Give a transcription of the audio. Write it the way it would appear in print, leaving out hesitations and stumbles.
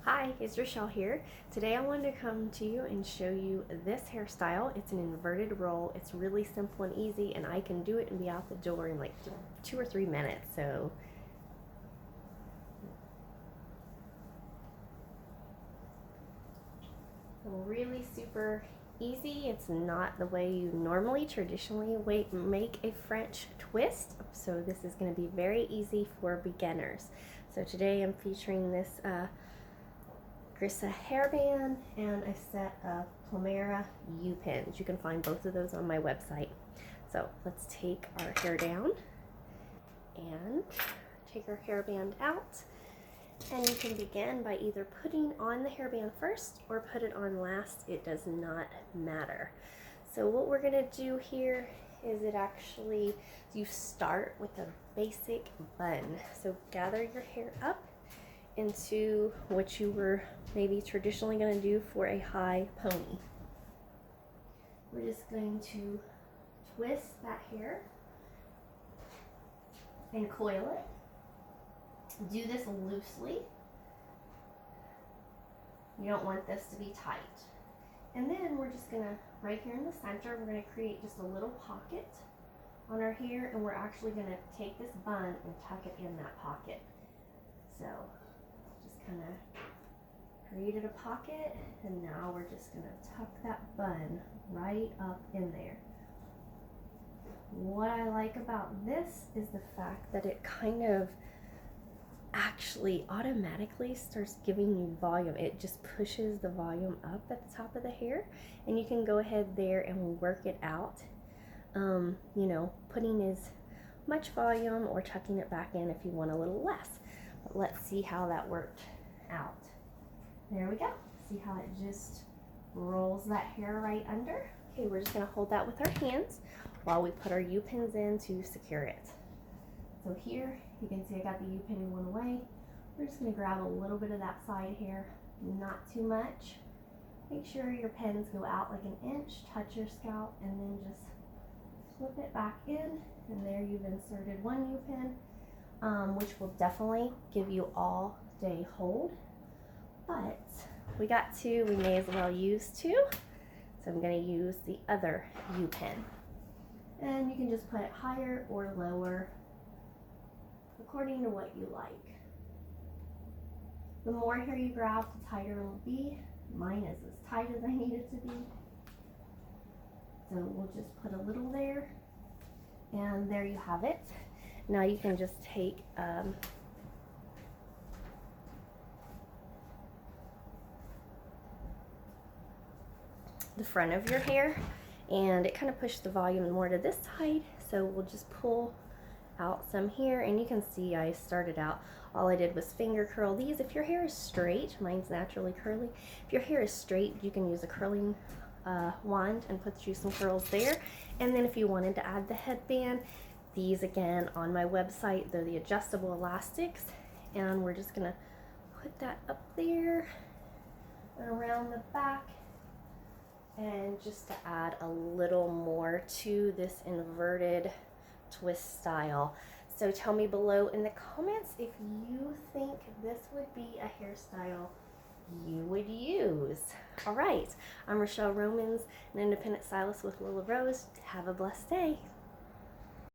Hi, it's Rochelle here. Today I wanted to come to you and show you this hairstyle. It's an inverted roll. It's really simple and easy, and I can do it and be out the door in like 2 or 3 minutes. So really super easy. It's not the way you normally traditionally make a French twist. So this is going to be very easy for beginners. So today I'm featuring this Grissa hairband and a set of Plumera upins. You can find both of those on my website. So let's take our hair down and take our hairband out. And you can begin by either putting on the hairband first or put it on last. It does not matter. So what we're gonna do here is you start with a basic bun. So gather your hair up into what you were maybe traditionally going to do for a high pony. We're just going to twist that hair and coil it. Do this loosely. You don't want this to be tight. And then we're just going to, right here in the center, we're going to create just a little pocket on our hair, and we're actually going to take this bun and tuck it in that pocket. So kind of created a pocket, and now we're just going to tuck that bun right up in there. What I like about this is the fact that it kind of actually automatically starts giving you volume. It just pushes the volume up at the top of the hair, and you can go ahead there and work it out, putting as much volume or tucking it back in if you want a little less. But let's see how that worked out. There we go. See how it just rolls that hair right under? Okay, we're just gonna hold that with our hands while we put our U-pins in to secure it. So here, you can see I got the U-pin in one way. We're just gonna grab a little bit of that side hair, not too much. Make sure your pins go out like an inch, touch your scalp, and then just flip it back in, and there you've inserted one U-pin. Which will definitely give you all day hold, but we got two, we may as well use two. So I'm going to use the other U-pin, and you can just put it higher or lower according to what you like. The more hair you grab, the tighter it will be. Mine is as tight as I need it to be, so we'll just put a little there, and there you have it. Now you can just take the front of your hair, and it kind of pushed the volume more to this side, so we'll just pull out some here, and you can see I started out, all I did was finger curl these. If your hair is straight, mine's naturally curly, if your hair is straight, you can use a curling wand and put you some curls there. And then if you wanted to add the headband, these again on my website, they're the adjustable elastics, and we're just gonna put that up there and around the back, and just to add a little more to this inverted twist style. So tell me below in the comments if you think this would be a hairstyle you would use. All right, I'm Rochelle Romans, an independent stylist with Lila Rose. Have a blessed day.